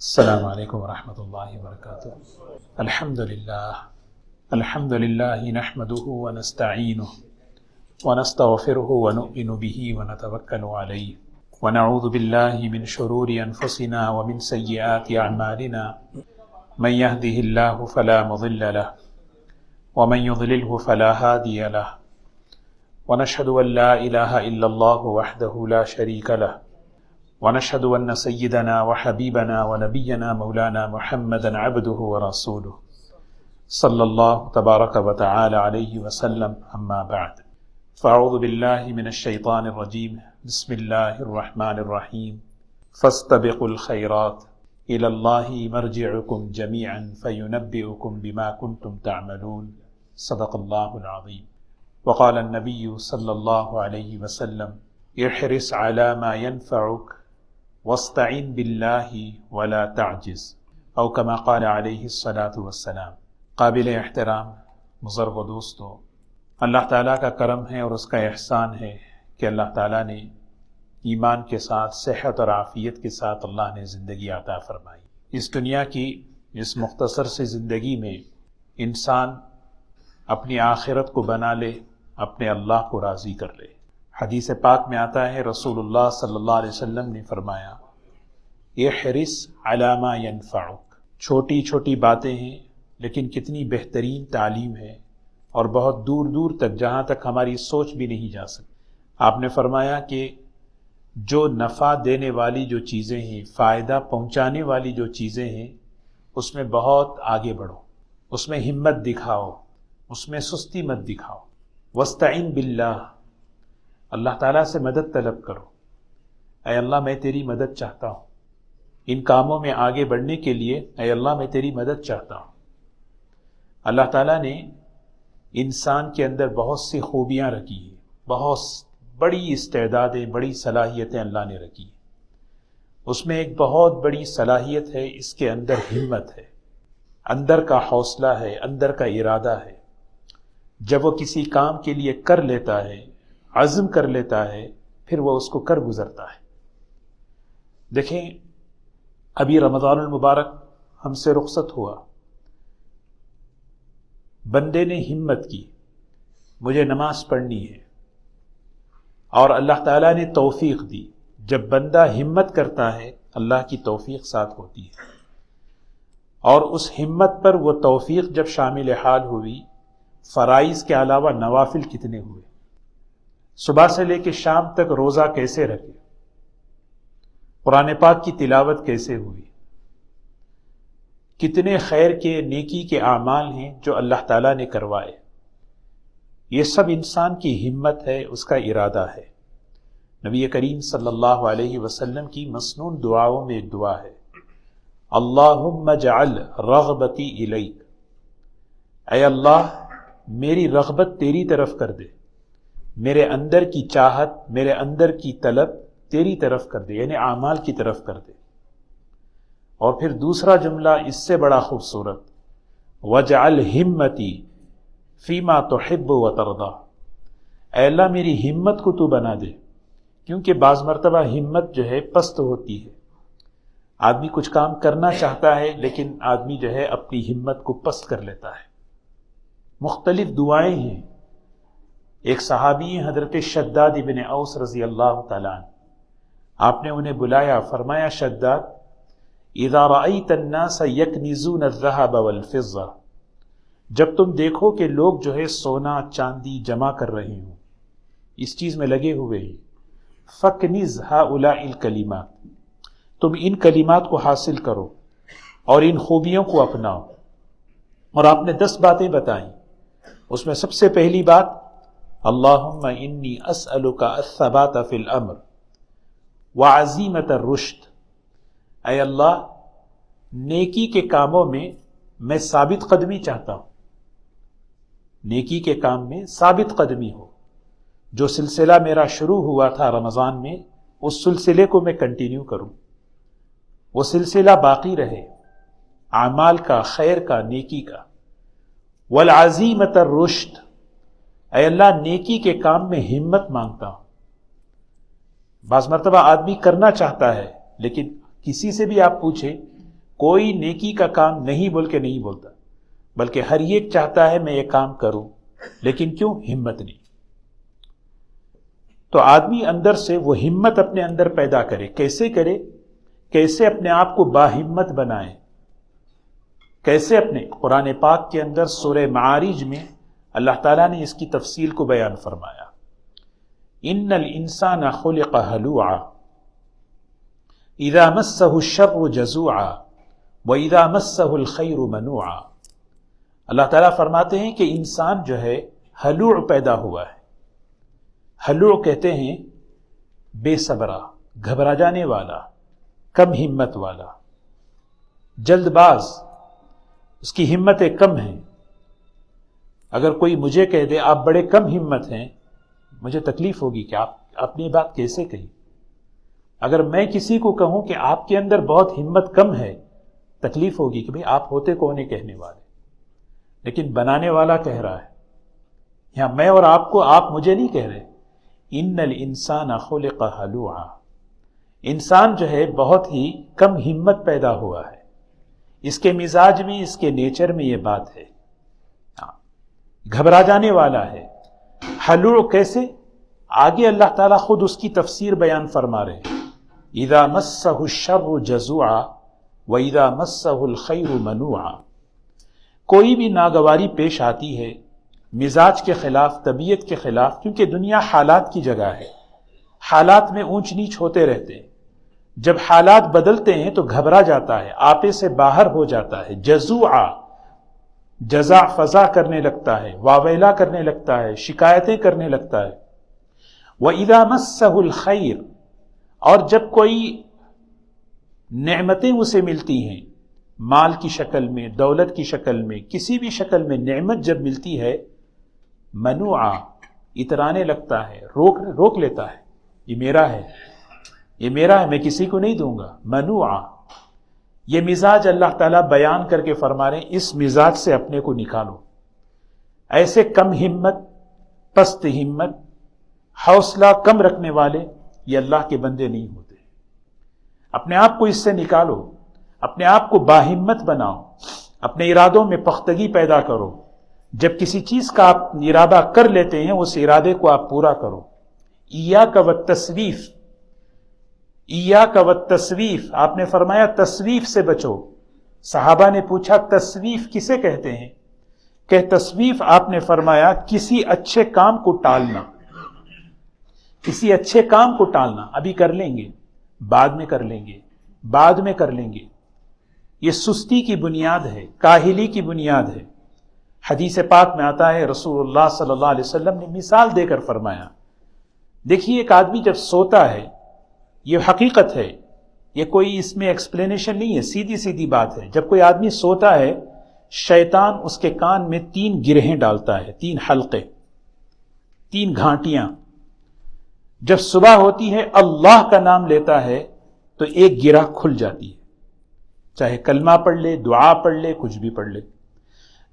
السلام علیکم ورحمۃ اللہ وبرکاتہ۔ الحمد للہ نحمده ونستعینه ونستغفره ونؤمن به ونتوکل علیہ ونعوذ باللہ من شرور انفسنا ومن سیئات اعمالنا من يهده اللہ فلا مضل له ومن يضلله فلا هادی له ونشهد ان لا الہ الا اللہ وحدہ لا شریک له ونشهد أن سيدنا وحبيبنا ونبينا مولانا محمدا عبده ورسوله صلى الله تبارك وتعالى عليه وسلم أما بعد فأعوذ بالله من الشيطان الرجيم بسم الله الرحمن الرحيم فاستبقوا الخيرات إلى الله مرجعكم جميعا فينبئكم بما كنتم تعملون صدق الله العظيم وقال النبي صلى الله عليه وسلم احرص على ما ينفعك واستعن باللہ ولا تعجز او کما قال علیہ الصلاۃ والسلام۔ قابل احترام بزرگ و دوستو، اللہ تعالیٰ کا کرم ہے اور اس کا احسان ہے کہ اللہ تعالیٰ نے ایمان کے ساتھ صحت اور عافیت کے ساتھ اللہ نے زندگی عطا فرمائی۔ اس دنیا کی اس مختصر سی زندگی میں انسان اپنی آخرت کو بنا لے، اپنے اللہ کو راضی کر لے۔ حدیث پاک میں آتا ہے، رسول اللہ صلی اللہ علیہ وسلم نے فرمایا احرص علی ما ینفعک۔ چھوٹی چھوٹی باتیں ہیں لیکن کتنی بہترین تعلیم ہے اور بہت دور دور تک، جہاں تک ہماری سوچ بھی نہیں جا سکتی۔ آپ نے فرمایا کہ جو نفع دینے والی جو چیزیں ہیں، فائدہ پہنچانے والی جو چیزیں ہیں، اس میں بہت آگے بڑھو، اس میں ہمت دکھاؤ، اس میں سستی مت دکھاؤ۔ واستعن باللہ، اللہ تعالیٰ سے مدد طلب کرو۔ اے اللہ میں تیری مدد چاہتا ہوں، ان کاموں میں آگے بڑھنے کے لیے اے اللہ میں تیری مدد چاہتا ہوں۔ اللہ تعالیٰ نے انسان کے اندر بہت سی خوبیاں رکھی ہیں، بہت بڑی استعدادیں، بڑی صلاحیتیں اللہ نے رکھی ہیں۔ اس میں ایک بہت بڑی صلاحیت ہے، اس کے اندر ہمت ہے، اندر کا حوصلہ ہے، اندر کا ارادہ ہے۔ جب وہ کسی کام کے لیے کر لیتا ہے، عزم کر لیتا ہے، پھر وہ اس کو کر گزرتا ہے۔ دیکھیں، ابھی رمضان المبارک ہم سے رخصت ہوا، بندے نے ہمت کی، مجھے نماز پڑھنی ہے، اور اللہ تعالیٰ نے توفیق دی۔ جب بندہ ہمت کرتا ہے، اللہ کی توفیق ساتھ ہوتی ہے، اور اس ہمت پر وہ توفیق جب شامل حال ہوئی، فرائض کے علاوہ نوافل کتنے ہوئے، صبح سے لے کے شام تک روزہ کیسے رکھے، قرآن پاک کی تلاوت کیسے ہوئی، کتنے خیر کے نیکی کے اعمال ہیں جو اللہ تعالیٰ نے کروائے۔ یہ سب انسان کی ہمت ہے، اس کا ارادہ ہے۔ نبی کریم صلی اللہ علیہ وسلم کی مسنون دعاؤں میں ایک دعا ہے، اللہم اجعل رغبتی الیک، اے اللہ میری رغبت تیری طرف کر دے، میرے اندر کی چاہت، میرے اندر کی طلب تیری طرف کر دے، یعنی اعمال کی طرف کر دے۔ اور پھر دوسرا جملہ اس سے بڑا خوبصورت، وَاجْعَلْ ہِمَّتِي فِيمَا تُحِبُّ وَتَرْضَى، اے اللہ میری ہمت کو تو بنا دے، کیونکہ بعض مرتبہ ہمت جو ہے پست ہوتی ہے۔ آدمی کچھ کام کرنا چاہتا ہے لیکن آدمی جو ہے اپنی ہمت کو پست کر لیتا ہے۔ مختلف دعائیں ہیں۔ ایک صحابی ہیں حضرت شداد ابن اوس رضی اللہ تعالیٰ عنہ، آپ نے انہیں بلایا، فرمایا شداد اذا رأیت الناس یکنزون الذهب والفضة، جب تم دیکھو کہ لوگ جو ہے سونا چاندی جمع کر رہے ہوں، اس چیز میں لگے ہوئے ہیں، فکنز هؤلاء الکلمات، تم ان کلمات کو حاصل کرو اور ان خوبیوں کو اپناؤ۔ اور آپ نے 10 باتیں بتائیں، اس میں سب سے پہلی بات، اللہم انی اسألک الثبات فی الامر وعزیمت الرشد، اے اللہ نیکی کے کاموں میں ثابت قدمی چاہتا ہوں، نیکی کے کام میں ثابت قدمی ہو۔ جو سلسلہ میرا شروع ہوا تھا رمضان میں، اس سلسلے کو میں کنٹینیو کروں، وہ سلسلہ باقی رہے، اعمال کا، خیر کا، نیکی کا۔ والعزیمت الرشد، اے اللہ نیکی کے کام میں ہمت مانگتا ہوں۔ بعض مرتبہ آدمی کرنا چاہتا ہے لیکن کسی سے بھی آپ پوچھیں کوئی نیکی کا کام نہیں بول کے نہیں بولتا، بلکہ ہر ایک چاہتا ہے میں یہ کام کروں، لیکن کیوں؟ ہمت نہیں۔ تو آدمی اندر سے وہ ہمت اپنے اندر پیدا کرے۔ کیسے کرے؟ کیسے اپنے آپ کو باہمت بنائے؟ کیسے؟ اپنے قرآن پاک کے اندر سورہ معارج میں اللہ تعالیٰ نے اس کی تفصیل کو بیان فرمایا۔ ان الانسان خلق ہلوعا اذا مسہ الشر جزوعا واذا مسہ الخیر منوعا۔ اللہ تعالیٰ فرماتے ہیں کہ انسان جو ہے ہلوع پیدا ہوا ہے۔ ہلوع کہتے ہیں بے صبرا، گھبرا جانے والا، کم ہمت والا، جلد باز، اس کی ہمتیں کم ہیں۔ اگر کوئی مجھے کہہ دے آپ بڑے کم ہمت ہیں، مجھے تکلیف ہوگی کہ آپ نے یہ بات کیسے کہی۔ اگر میں کسی کو کہوں کہ آپ کے اندر بہت ہمت کم ہے، تکلیف ہوگی کہ بھئی آپ ہوتے کون ہیں کہنے والے، لیکن بنانے والا کہہ رہا ہے۔ یہاں میں اور آپ کو، آپ مجھے نہیں کہہ رہے۔ ان الانسان خلق ہلوعا، انسان جو ہے بہت ہی کم ہمت پیدا ہوا ہے۔ اس کے مزاج میں، اس کے نیچر میں یہ بات ہے، گھبرا جانے والا ہے۔ ہلوع کیسے؟ آگے اللہ تعالیٰ خود اس کی تفسیر بیان فرما رہے ہیں۔ اذا مسہ الشر جزوعا واذا مسہ الخیر منوعا۔ کوئی بھی ناگواری پیش آتی ہے مزاج کے خلاف، طبیعت کے خلاف، کیونکہ دنیا حالات کی جگہ ہے، حالات میں اونچ نیچ ہوتے رہتے ہیں۔ جب حالات بدلتے ہیں تو گھبرا جاتا ہے، آپے سے باہر ہو جاتا ہے۔ جزوعا، جزع فضا کرنے لگتا ہے، واویلا کرنے لگتا ہے، شکایتیں کرنے لگتا ہے۔ وَإِذَا مَسَّهُ الْخَيْرُ، اور جب کوئی نعمتیں اسے ملتی ہیں، مال کی شکل میں، دولت کی شکل میں، کسی بھی شکل میں نعمت جب ملتی ہے، منوعا، اترانے لگتا ہے، روک لیتا ہے، یہ میرا ہے، یہ میرا ہے، میں کسی کو نہیں دوں گا۔ منوعا، یہ مزاج اللہ تعالیٰ بیان کر کے فرما رہے ہیں، اس مزاج سے اپنے کو نکالو۔ ایسے کم ہمت، پست ہمت، حوصلہ کم رکھنے والے یہ اللہ کے بندے نہیں ہوتے۔ اپنے آپ کو اس سے نکالو، اپنے آپ کو باہمت بناؤ، اپنے ارادوں میں پختگی پیدا کرو۔ جب کسی چیز کا آپ ارادہ کر لیتے ہیں، اس ارادے کو آپ پورا کرو۔ ایاک والتسویف، ایاک والتسویف، آپ نے فرمایا تسویف سے بچو۔ صحابہ نے پوچھا تسویف کسے کہتے ہیں؟ کہ تسویف، آپ نے فرمایا کسی اچھے کام کو ٹالنا، کسی اچھے کام کو ٹالنا، ابھی کر لیں گے، بعد میں کر لیں گے، بعد میں کر لیں گے۔ یہ سستی کی بنیاد ہے، کاہلی کی بنیاد ہے۔ حدیث پاک میں آتا ہے، رسول اللہ صلی اللہ علیہ وسلم نے مثال دے کر فرمایا، دیکھیے ایک آدمی جب سوتا ہے، یہ حقیقت ہے، یہ کوئی اس میں ایکسپلینیشن نہیں ہے، سیدھی سیدھی بات ہے۔ جب کوئی آدمی سوتا ہے، شیطان اس کے کان میں 3 گرہیں ڈالتا ہے، 3 حلقے، 3 گھانٹیاں۔ جب صبح ہوتی ہے، اللہ کا نام لیتا ہے تو ایک گرہ کھل جاتی ہے، چاہے کلمہ پڑھ لے، دعا پڑھ لے، کچھ بھی پڑھ لے۔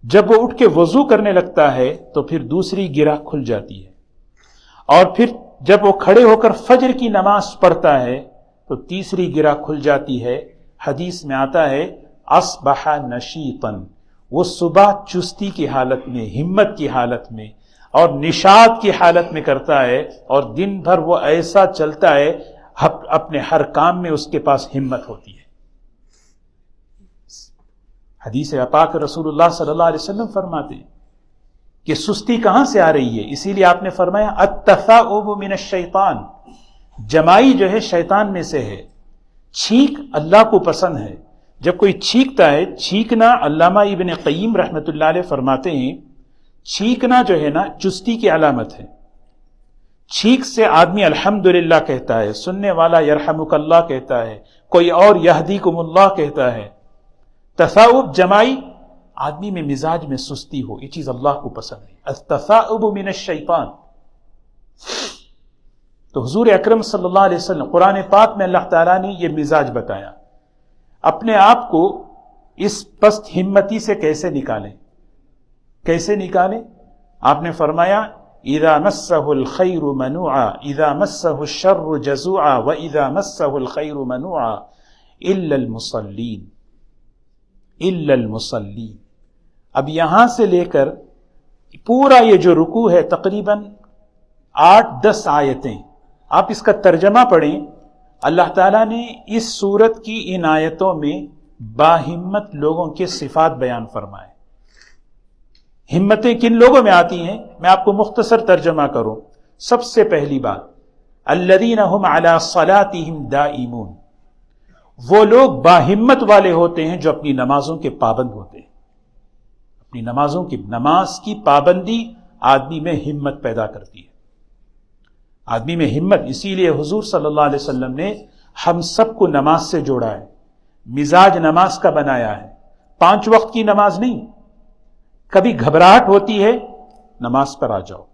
جب وہ اٹھ کے وضو کرنے لگتا ہے تو پھر دوسری گرہ کھل جاتی ہے، اور پھر جب وہ کھڑے ہو کر فجر کی نماز پڑھتا ہے تو تیسری گرہ کھل جاتی ہے۔ حدیث میں آتا ہے اصبح نشیطا، وہ صبح چستی کی حالت میں، ہمت کی حالت میں اور نشاط کی حالت میں کرتا ہے، اور دن بھر وہ ایسا چلتا ہے، اپنے ہر کام میں اس کے پاس ہمت ہوتی ہے۔ حدیث پاک رسول اللہ صلی اللہ علیہ وسلم فرماتے ہیں کہ سستی کہاں سے آ رہی ہے؟ اسی لیے آپ نے فرمایا التثاؤب من الشیطان، جمائی جو ہے شیطان میں سے ہے۔ چھینک اللہ کو پسند ہے۔ جب کوئی چھینکتا ہے، چھینکنا، علامہ ابن قیم رحمۃ اللہ علیہ فرماتے ہیں، چھینکنا جو ہے نا چستی کی علامت ہے۔ چھینک سے آدمی الحمدللہ کہتا ہے، سننے والا یرحمک اللہ کہتا ہے، کوئی اور یہدیکم اللہ کہتا ہے۔ تثاؤب جمائی، آدمی میں مزاج میں سستی ہو، یہ چیز اللہ کو پسند ہے۔ التثاؤب من الشیطان۔ تو حضور اکرم صلی اللہ علیہ وسلم، قرآن پاک میں اللہ تعالیٰ نے یہ مزاج بتایا۔ اپنے آپ کو اس پست ہمتی سے کیسے نکالیں؟ کیسے نکالیں؟ آپ نے فرمایا اذا مسہ الخیر منوعا اذا مسہ الشر جزوعا واذا مسہ الخیر منوعا الا المصلین۔ الا المصلین. اب یہاں سے لے کر پورا یہ جو رکوع ہے تقریباً 8-10 آیتیں، آپ اس کا ترجمہ پڑھیں. اللہ تعالیٰ نے اس سورت کی ان آیتوں میں باہمت لوگوں کے صفات بیان فرمائے. ہمتیں کن لوگوں میں آتی ہیں؟ میں آپ کو مختصر ترجمہ کروں. سب سے پہلی بات، الذین هم علی صلاتهم دائمون، وہ لوگ باہمت والے ہوتے ہیں جو اپنی نمازوں کے پابند ہوتے ہیں. اپنی نماز کی پابندی آدمی میں ہمت پیدا کرتی ہے. آدمی میں ہمت، اسی لیے حضور صلی اللہ علیہ وسلم نے ہم سب کو نماز سے جوڑا ہے، مزاج نماز کا بنایا ہے. 5 وقت کی نماز نہیں. کبھی گھبراہٹ ہوتی ہے، نماز پر آ جاؤ.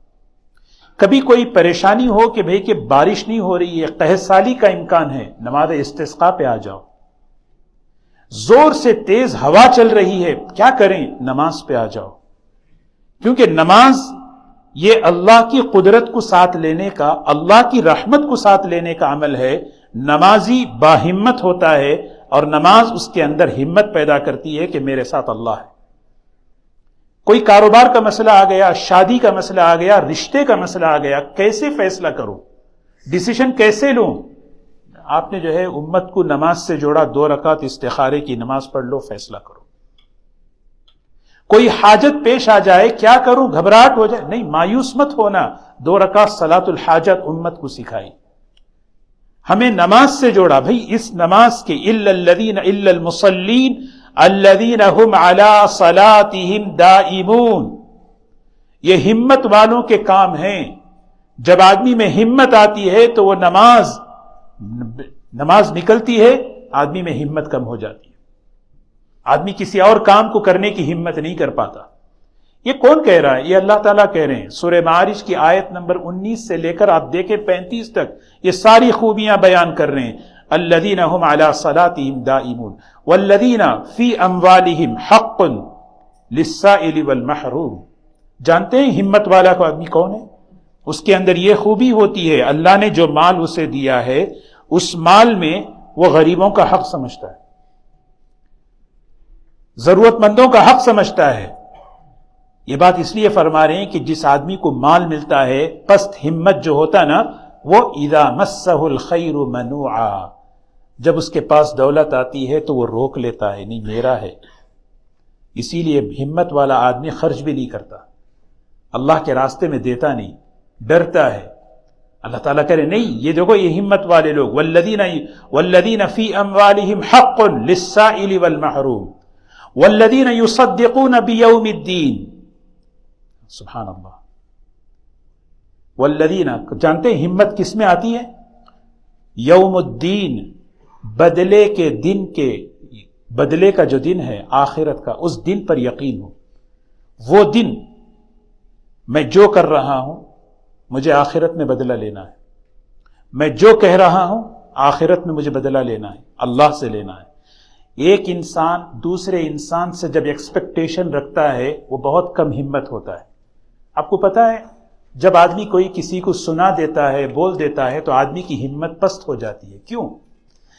کبھی کوئی پریشانی ہو کہ بھئی کہ بارش نہیں ہو رہی ہے، قحط سالی کا امکان ہے، نماز استسقاء پہ آ جاؤ. زور سے تیز ہوا چل رہی ہے، کیا کریں؟ نماز پہ آ جاؤ. کیونکہ نماز یہ اللہ کی قدرت کو ساتھ لینے کا، اللہ کی رحمت کو ساتھ لینے کا عمل ہے. نمازی باہمت ہوتا ہے اور نماز اس کے اندر ہمت پیدا کرتی ہے کہ میرے ساتھ اللہ ہے. کوئی کاروبار کا مسئلہ آ گیا، شادی کا مسئلہ آ گیا، رشتے کا مسئلہ آ گیا، کیسے فیصلہ کروں؟ ڈیسیشن کیسے لوں؟ آپ نے جو ہے امت کو نماز سے جوڑا، 2 رکعت استخارے کی نماز پڑھ لو، فیصلہ کرو. کوئی حاجت پیش آ جائے، کیا کروں؟ گھبراہٹ ہو جائے، نہیں، مایوس مت ہونا. 2 رکعت صلاۃ الحاجت امت کو سکھائی. ہمیں نماز سے جوڑا. بھئی اس نماز کے الا المصلین الذین هم علی صلاتهم دائمون، یہ ہمت والوں کے کام ہیں. جب آدمی میں ہمت آتی ہے تو وہ نماز نکلتی ہے، آدمی میں ہمت کم ہو جاتی ہے. آدمی کسی اور کام کو کرنے کی ہمت نہیں کر پاتا. یہ کون کہہ رہا ہے؟ یہ اللہ تعالیٰ کہہ رہے ہیں. سورہ معارج کی آیت نمبر 19 سے لے کر آپ دیکھیں 35 تک یہ ساری خوبیاں بیان کر رہے ہیں. الذین هم علی صلاتهم دائمون والذین فی اموالہم حق للسائل والمحروم. جانتے ہیں ہمت والا کو آدمی کون ہے؟ اس کے اندر یہ خوبی ہوتی ہے، اللہ نے جو مال اسے دیا ہے اس مال میں وہ غریبوں کا حق سمجھتا ہے، ضرورت مندوں کا حق سمجھتا ہے. یہ بات اس لیے فرما رہے ہیں کہ جس آدمی کو مال ملتا ہے، پست ہمت جو ہوتا نا، وہ اذا مسہ الخیر منوعا، جب اس کے پاس دولت آتی ہے تو وہ روک لیتا ہے، نہیں میرا ہے. اسی لیے ہمت والا آدمی خرچ بھی نہیں کرتا، اللہ کے راستے میں دیتا نہیں، ڈرتا ہے. اللہ تعالیٰ کہہ رہے نہیں، یہ دیکھو یہ ہمت والے لوگ، والذین فی اموالہم حق للسائل والمحروم والذین یصدقون بیوم الدین. سبحان اللہ. والذین، جانتے ہیں ہمت کس میں آتی ہے؟ یوم الدین، بدلے کے دن کے، بدلے کا جو دن ہے آخرت کا، اس دن پر یقین ہو. وہ دن میں جو کر رہا ہوں مجھے آخرت میں بدلہ لینا ہے، میں جو کہہ رہا ہوں آخرت میں مجھے بدلہ لینا ہے، اللہ سے لینا ہے. ایک انسان دوسرے انسان سے جب ایکسپیکٹیشن رکھتا ہے وہ بہت کم ہمت ہوتا ہے. آپ کو پتا ہے جب آدمی کوئی کسی کو سنا دیتا ہے، بول دیتا ہے، تو آدمی کی ہمت پست ہو جاتی ہے. کیوں؟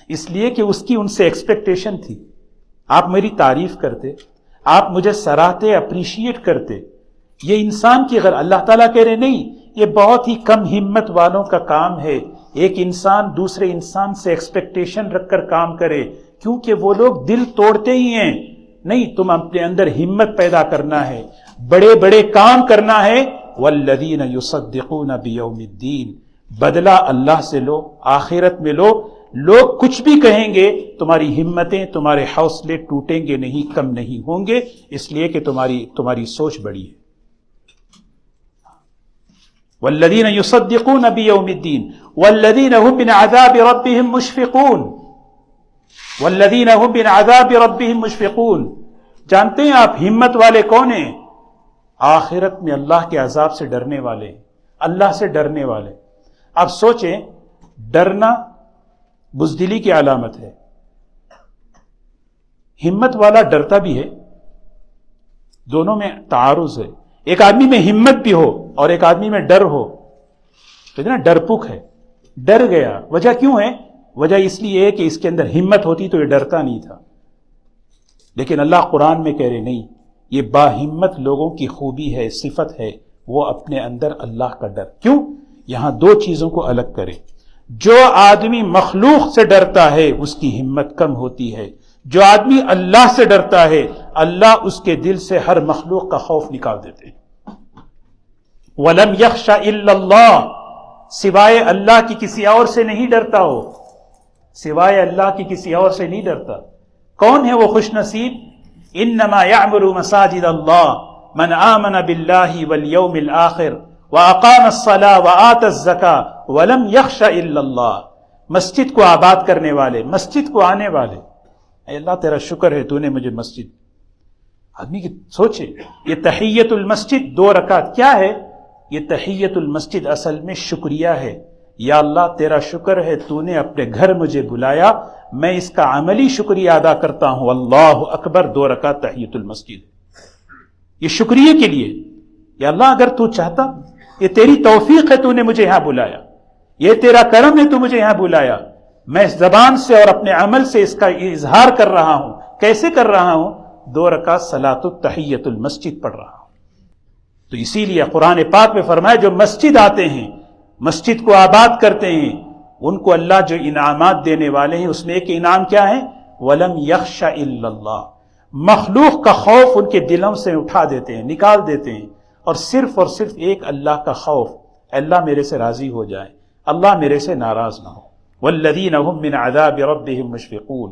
اس لیے کہ اس کی ان سے ایکسپیکٹیشن تھی. آپ میری تعریف کرتے، آپ مجھے سراہتے، اپریشیٹ کرتے. یہ انسان کی غیر، اللہ تعالیٰ کہہ رہے نہیں، یہ بہت ہی کم ہمت والوں کا کام ہے ایک انسان دوسرے انسان سے ایکسپیکٹیشن رکھ کر کام کرے، کیونکہ وہ لوگ دل توڑتے ہی ہیں. نہیں، تم اپنے اندر ہمت پیدا کرنا ہے، بڑے بڑے کام کرنا ہے. والذین یصدقون بیوم الدین، بدلہ اللہ سے لو، آخرت میں لو. لوگ کچھ بھی کہیں گے، تمہاری ہمتیں، تمہارے حوصلے ٹوٹیں گے نہیں، کم نہیں ہوں گے، اس لیے کہ تمہاری سوچ بڑی ہے. والذین یصدقون بیوم الدین والذین هم من عذاب ربهم مشفقون. والذین هم من عذاب ربهم مشفقون. جانتے ہیں آپ ہمت والے کون ہیں؟ آخرت میں اللہ کے عذاب سے ڈرنے والے، اللہ سے ڈرنے والے. آپ سوچیں، ڈرنا بزدلی کی علامت ہے. ہمت والا ڈرتا بھی ہے، دونوں میں تعارض ہے. ایک آدمی میں ہمت بھی ہو اور ایک آدمی میں ڈر ہو تو نا ڈرپک ہے، ڈر گیا. وجہ کیوں ہے؟ وجہ اس لیے ہے کہ اس کے اندر ہمت ہوتی تو یہ ڈرتا نہیں تھا. لیکن اللہ قرآن میں کہہ رہے نہیں، یہ باہمت لوگوں کی خوبی ہے، صفت ہے، وہ اپنے اندر اللہ کا ڈر. کیوں؟ یہاں دو چیزوں کو الگ کرے. جو آدمی مخلوق سے ڈرتا ہے اس کی ہمت کم ہوتی ہے، جو آدمی اللہ سے ڈرتا ہے اللہ اس کے دل سے ہر مخلوق کا خوف نکال دیتے ہیں. وَلَمْ يَخْشَ إِلَّا اللَّهِ، سوائے اللہ کی کسی اور سے نہیں ڈرتا ہو، سوائے اللہ کی کسی اور سے نہیں ڈرتا. کون ہے وہ خوش نصیب؟ انما یعمر مساجد اللہ من آمن باللہ والیوم الآخر واقام الصلاۃ وآت الزکاۃ ولم یخش الا اللہ. مسجد کو آباد کرنے والے، مسجد کو آنے والے. اے اللہ تیرا شکر ہے تو نے مجھے مسجد. آدمی کی سوچے یہ تحیت المسجد 2 رکعت کیا ہے؟ یہ تحیت المسجد اصل میں شکریہ ہے. یا اللہ تیرا شکر ہے تو نے اپنے گھر مجھے بلایا، میں اس کا عملی شکریہ ادا کرتا ہوں. اللہ اکبر 2 رکعت تحیت المسجد، یہ شکریہ کے لیے. یا اللہ اگر تو چاہتا، یہ تیری توفیق ہے تو نے مجھے یہاں بلایا، یہ تیرا کرم ہے تو مجھے یہاں بلایا. میں اس زبان سے اور اپنے عمل سے اس کا اظہار کر رہا ہوں. کیسے کر رہا ہوں؟ 2 رکعت صلاۃ التحیت المسجد پڑھ رہا ہوں. تو اسی لیے قرآن پاک میں فرمایا جو مسجد آتے ہیں، مسجد کو آباد کرتے ہیں، ان کو اللہ جو انعامات دینے والے ہیں اس میں ایک انعام کیا ہے؟ وَلَمْ يَخْشَ إِلَّا اللَّهِ. مخلوق کا خوف ان کے دلوں سے اٹھا دیتے ہیں، نکال دیتے ہیں، اور صرف ایک اللہ کا خوف. اللہ میرے سے راضی ہو جائے، اللہ میرے سے ناراض نہ ہو. وَالَّذِينَ هُمْ مِنْ عَذَابِ رَبِّهِمْ مُشْفِقُونَ.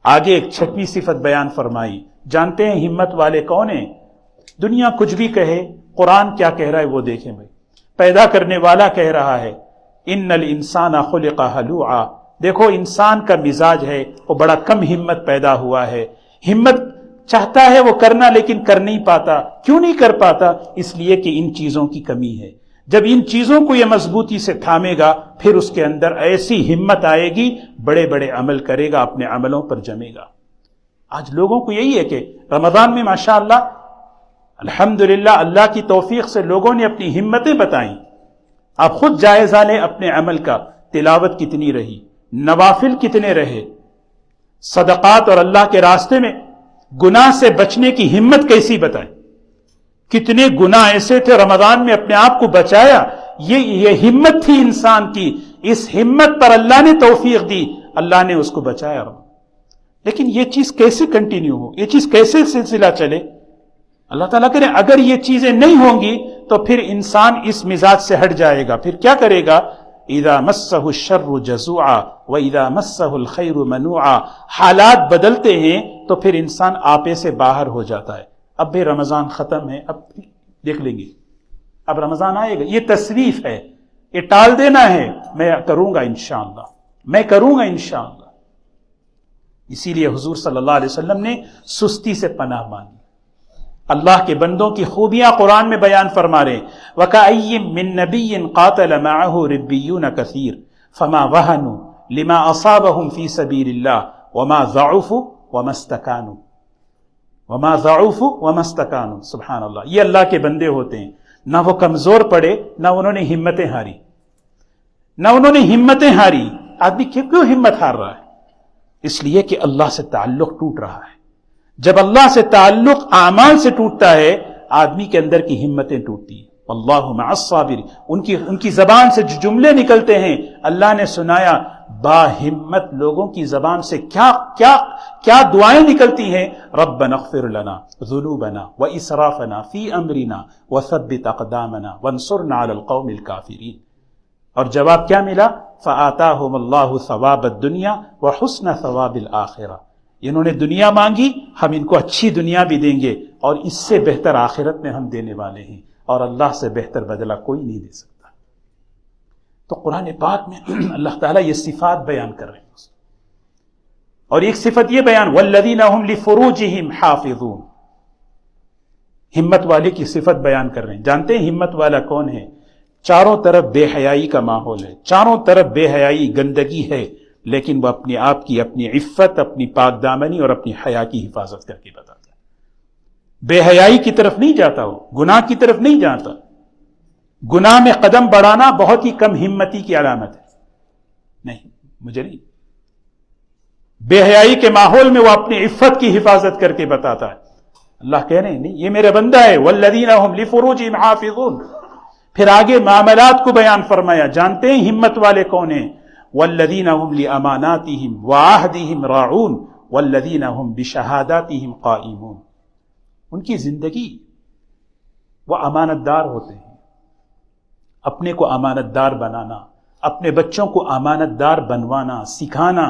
آگے ایک 6ویں صفت بیان فرمائی. جانتے ہیں ہمت والے کون ہیں؟ دنیا کچھ بھی کہے، قرآن کیا کہہ رہا ہے وہ دیکھیں بھائی. پیدا کرنے والا کہہ رہا ہے ان الانسان خلق ہلوعا. دیکھو انسان کا مزاج ہے وہ بڑا کم ہمت پیدا ہوا ہے. ہمت چاہتا ہے وہ کرنا لیکن کر نہیں پاتا. کیوں نہیں کر پاتا؟ اس لیے کہ ان چیزوں کی کمی ہے. جب ان چیزوں کو یہ مضبوطی سے تھامے گا پھر اس کے اندر ایسی ہمت آئے گی، بڑے بڑے عمل کرے گا، اپنے عملوں پر جمے گا. آج لوگوں کو یہی ہے کہ رمضان میں ماشاءاللہ الحمدللہ اللہ کی توفیق سے لوگوں نے اپنی ہمتیں بتائیں. آپ خود جائزہ لیں اپنے عمل کا. تلاوت کتنی رہی، نوافل کتنے رہے، صدقات اور اللہ کے راستے میں گناہ سے بچنے کی ہمت کیسی بتائیں. کتنے گناہ ایسے تھے رمضان میں اپنے آپ کو بچایا. یہ ہمت تھی انسان کی. اس ہمت پر اللہ نے توفیق دی، اللہ نے اس کو بچایا. لیکن یہ چیز کیسے کنٹینیو ہو، یہ چیز کیسے سلسلہ چلے؟ اللہ تعالیٰ کرے اگر یہ چیزیں نہیں ہوں گی تو پھر انسان اس مزاج سے ہٹ جائے گا. پھر کیا کرے گا؟ اذا مسہ الشر جزوعا واذا مسہ الخیر منوعا. حالات بدلتے ہیں تو پھر انسان آپے سے باہر ہو جاتا ہے. اب بھی رمضان ختم ہے، اب دیکھ لیں گے، اب رمضان آئے گا. یہ تصویف ہے، یہ ٹال دینا ہے. میں کروں گا انشاءاللہ، میں کروں گا انشاءاللہ. اسی لیے حضور صلی اللہ علیہ وسلم نے سستی سے پناہ مانگی. اللہ کے بندوں کی خوبیاں قرآن میں بیان فرما رہے. وَكَأَيٍّ مِّن نَّبِيٍّ قَاتَلَ مَعَهُ رِبِّيُّونَ كَثِيرٌ فَمَا وَهَنُوا لِمَا أَصَابَهُمْ فِي سَبِيلِ اللَّهِ وَمَا ضَعُفُوا وَمَا اسْتَكَانُوا وَمَا ضَعُفُوا وَمَا اسْتَكَانُوا. سبحان اللہ. یہ اللہ کے بندے ہوتے ہیں، نہ وہ کمزور پڑے، نہ انہوں نے ہمتیں ہاری، نہ انہوں نے ہمتیں ہاری. آدمی کیوں ہمت ہار رہا ہے؟ اس لیے کہ اللہ سے تعلق ٹوٹ رہا ہے. جب اللہ سے تعلق اعمال سے ٹوٹتا ہے آدمی کے اندر کی ہمتیں ٹوٹتی ہیں. واللہ مع الصابرین. ان کی زبان سے جو جملے نکلتے ہیں اللہ نے سنایا. باہمت لوگوں کی زبان سے کیا دعائیں نکلتی ہیں. ربنا اغفر لنا ذنوبنا واسرافنا فی امرنا وثبت اقدامنا وانصرنا علی القوم الکافرین. اور جواب کیا ملا؟ فآتاہم اللہ ثواب الدنیا وحسن ثواب الآخرہ. انہوں نے دنیا مانگی، ہم ان کو اچھی دنیا بھی دیں گے اور اس سے بہتر آخرت میں ہم دینے والے ہیں، اور اللہ سے بہتر بدلہ کوئی نہیں دے سکتا. تو قرآن پاک میں اللہ تعالیٰ یہ صفات بیان کر رہے ہیں. اور ایک صفت یہ بیان والذین هم لفروجہم حافظون. ہمت والے کی صفت بیان کر رہے ہیں. جانتے ہیں ہمت والا کون ہے؟ چاروں طرف بے حیائی کا ماحول ہے، چاروں طرف بے حیائی گندگی ہے، لیکن وہ اپنے آپ کی اپنی عفت، اپنی پاک دامنی اور اپنی حیا کی حفاظت کر کے بتاتا ہے. بے حیائی کی طرف نہیں جاتا، وہ گناہ کی طرف نہیں جاتا. گناہ میں قدم بڑھانا بہت ہی کم ہمتی کی علامت ہے. نہیں، مجھے نہیں. بے حیائی کے ماحول میں وہ اپنی عفت کی حفاظت کر کے بتاتا ہے. اللہ کہہ رہے ہیں نہیں یہ میرا بندہ ہے. والذین هم لفروجہم حافظون. پھر آگے معاملات کو بیان فرمایا. جانتے ہیں ہمت والے کون ہیں؟ والذین هم لاماناتہم وعہدہم راعون والذین هم بشہاداتہم قائمون. ان کی زندگی وہ امانت دار ہوتے ہیں. اپنے کو امانت دار بنانا، اپنے بچوں کو امانت دار بنوانا، سکھانا.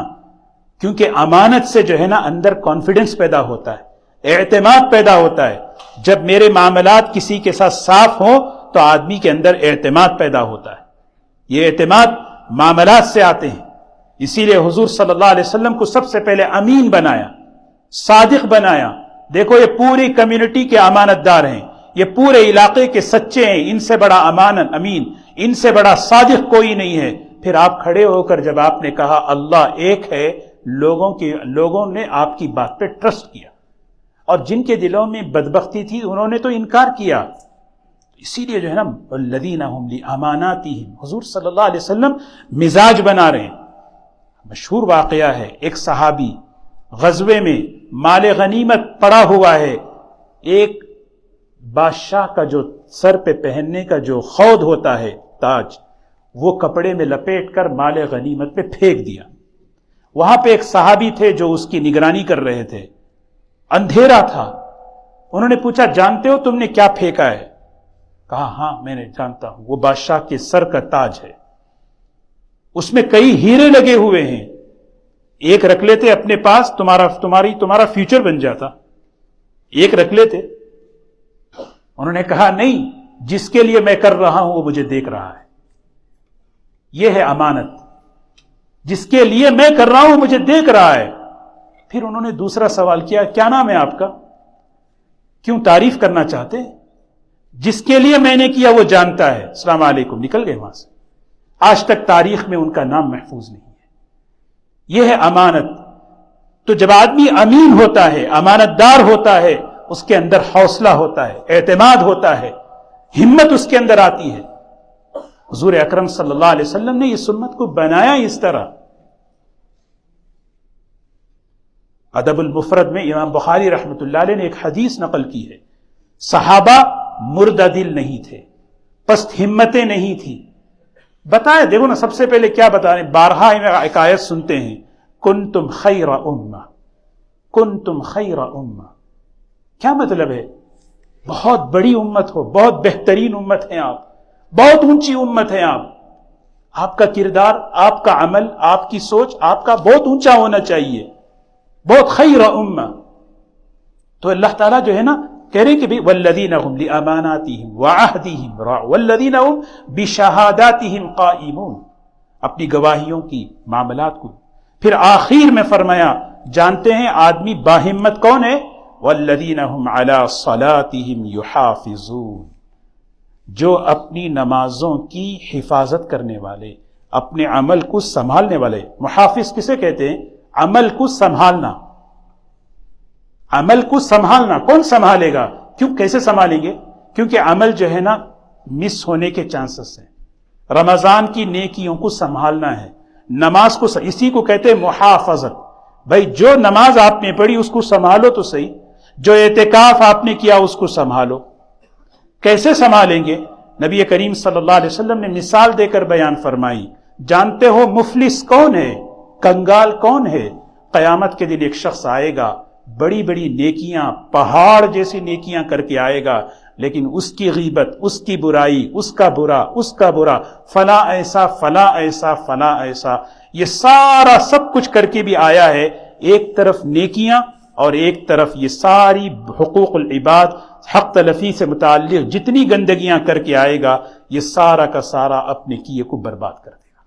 کیونکہ امانت سے جو ہے نا اندر کانفیڈنس پیدا ہوتا ہے، اعتماد پیدا ہوتا ہے. جب میرے معاملات کسی کے ساتھ صاف ہوں تو آدمی کے اندر اعتماد پیدا ہوتا ہے. یہ اعتماد معاملات سے آتے ہیں. اسی لیے حضور صلی اللہ علیہ وسلم کو سب سے پہلے امین بنایا، صادق بنایا. دیکھو یہ پوری کمیونٹی کے امانت دار ہیں، یہ پورے علاقے کے سچے ہیں، ان سے بڑا امین، ان سے بڑا صادق کوئی نہیں ہے. پھر آپ کھڑے ہو کر جب آپ نے کہا اللہ ایک ہے، لوگوں نے آپ کی بات پہ ٹرسٹ کیا. اور جن کے دلوں میں بدبختی تھی انہوں نے تو انکار کیا. اسی لیے جو ہے نا الذین هم لاماناتہم، حضور صلی اللہ علیہ وسلم مزاج بنا رہے ہیں. مشہور واقعہ ہے، ایک صحابی غزوے میں مال غنیمت پڑا ہوا ہے، ایک بادشاہ کا جو سر پہ پہننے کا جو خود ہوتا ہے تاج، وہ کپڑے میں لپیٹ کر مال غنیمت پہ پھینک دیا. وہاں پہ ایک صحابی تھے جو اس کی نگرانی کر رہے تھے. اندھیرا تھا. انہوں نے پوچھا جانتے ہو تم نے کیا پھینکا ہے؟ کہا ہاں میں نے جانتا ہوں، وہ بادشاہ کے سر کا تاج ہے، اس میں کئی ہیرے لگے ہوئے ہیں، ایک رکھ لیتے اپنے پاس، تمہارا فیوچر بن جاتا. ایک رکھ لیتے. انہوں نے کہا نہیں، جس کے لیے میں کر رہا ہوں وہ مجھے دیکھ رہا ہے. یہ ہے امانت. جس کے لیے میں کر رہا ہوں وہ مجھے دیکھ رہا ہے. پھر انہوں نے دوسرا سوال کیا کیا نام ہے آپ کا؟ کیوں تعریف کرنا چاہتے؟ جس کے لیے میں نے کیا وہ جانتا ہے. السلام علیکم، نکل گئے وہاں سے. آج تک تاریخ میں ان کا نام محفوظ نہیں ہے. یہ ہے امانت. تو جب آدمی امین ہوتا ہے، امانت دار ہوتا ہے، اس کے اندر حوصلہ ہوتا ہے، اعتماد ہوتا ہے، ہمت اس کے اندر آتی ہے. حضور اکرم صلی اللہ علیہ وسلم نے یہ سنت کو بنایا اس طرح. ادب المفرد میں امام بخاری رحمۃ اللہ علیہ نے ایک حدیث نقل کی ہے. صحابہ مردہ دل نہیں تھے، پست ہمتیں نہیں تھی. بتائے دیکھو نا، سب سے پہلے کیا بتا رہے ہیں؟ بارہا ایک آیت سنتے ہیں، کنتم خیر امہ، کنتم خیر امہ. کیا مطلب ہے؟ بہت بڑی امت ہو، بہت بہترین امت ہیں آپ، بہت اونچی امت ہے آپ. آپ کا کردار، آپ کا عمل، آپ کی سوچ، آپ کا بہت اونچا ہونا چاہیے، بہت خیر امہ. تو اللہ تعالیٰ جو ہے نا کہہ رہے کہ والذین هم لاماناتہم وعہدہم راعون والذین هم بشہاداتہم قائمون. اپنی گواہیوں کی، معاملات کو. پھر آخر میں فرمایا جانتے ہیں آدمی باہمت کون ہے؟ والذین هم علی صلاتہم یحافظون. جو اپنی نمازوں کی حفاظت کرنے والے، اپنے عمل کو سنبھالنے والے. محافظ کسے کہتے ہیں؟ عمل کو سنبھالنا. عمل کو سنبھالنا. کون سنبھالے گا؟ کیوں؟ کیسے سنبھالیں گے؟ کیونکہ عمل جو ہے نا مس ہونے کے چانسز ہیں. رمضان کی نیکیوں کو سنبھالنا ہے، نماز کو اسی کو کہتے ہیں محافظت. بھائی جو نماز آپ نے پڑھی اس کو سنبھالو تو صحیح، جو اعتکاف آپ نے کیا اس کو سنبھالو. کیسے سنبھالیں گے؟ نبی کریم صلی اللہ علیہ وسلم نے مثال دے کر بیان فرمائی. جانتے ہو مفلس کون ہے؟ کنگال کون ہے؟ قیامت کے دن ایک شخص آئے گا، بڑی بڑی نیکیاں، پہاڑ جیسی نیکیاں کر کے آئے گا، لیکن اس کی غیبت، اس کی برائی، اس کا برا، فلاں ایسا، فلاں ایسا، فلاں ایسا، یہ سارا سب کچھ کر کے بھی آیا ہے. ایک طرف نیکیاں اور ایک طرف یہ ساری حقوق العباد، حق تلفی سے متعلق جتنی گندگیاں کر کے آئے گا، یہ سارا کا سارا اپنے کیے کو برباد کر دے گا.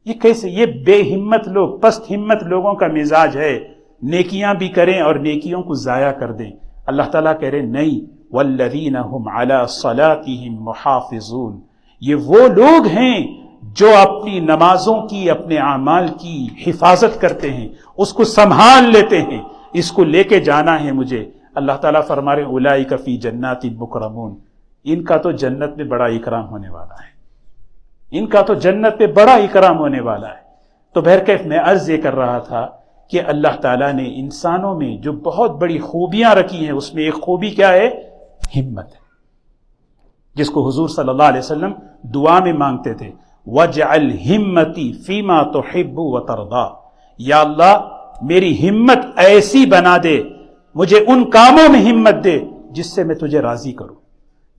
یہ کیسے؟ یہ بے ہمت لوگ، پست ہمت لوگوں کا مزاج ہے. نیکیاں بھی کریں اور نیکیوں کو ضائع کر دیں. اللہ تعالیٰ کہہ رہے نہیں، والذین هم علی صلاتہم محافظون. یہ وہ لوگ ہیں جو اپنی نمازوں کی، اپنے اعمال کی حفاظت کرتے ہیں، اس کو سنبھال لیتے ہیں. اس کو لے کے جانا ہے مجھے. اللہ تعالیٰ فرما رہے اولئک فی جنات مکرمون. ان کا تو جنت میں بڑا اکرام ہونے والا ہے، ان کا تو جنت میں بڑا اکرام ہونے والا ہے. تو بہرکیف میں عرض یہ کر رہا تھا کہ اللہ تعالیٰ نے انسانوں میں جو بہت بڑی خوبیاں رکھی ہیں اس میں ایک خوبی کیا ہے؟ ہمت ہے، جس کو حضور صلی اللہ علیہ وسلم دعا میں مانگتے تھے، وَاجْعَلْ ہِمَّتِي فِيمَا تُحِبُّ وَتَرْضَى، یا اللہ میری ہمت ایسی بنا دے، مجھے ان کاموں میں ہمت دے جس سے میں تجھے راضی کروں،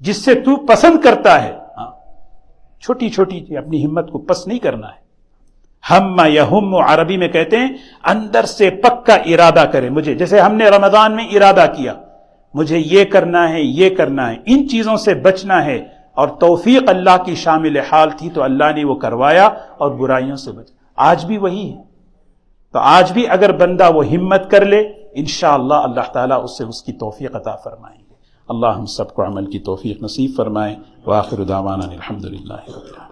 جس سے تو پسند کرتا ہے۔ چھوٹی چھوٹی اپنی ہمت کو پس نہیں کرنا ہے۔ ہم یہم عربی میں کہتے ہیں اندر سے پکا ارادہ کرے، مجھے جیسے ہم نے رمضان میں ارادہ کیا مجھے یہ کرنا ہے، یہ کرنا ہے، ان چیزوں سے بچنا ہے، اور توفیق اللہ کی شامل حال تھی تو اللہ نے وہ کروایا اور برائیوں سے بچا۔ آج بھی وہی ہے، تو آج بھی اگر بندہ وہ ہمت کر لے انشاءاللہ اللہ تعالیٰ اس سے اس کی توفیق عطا فرمائیں گے۔ اللہ ہم سب کو عمل کی توفیق نصیب فرمائے۔ وآخر دعوانا الحمدللہ رب العالمین۔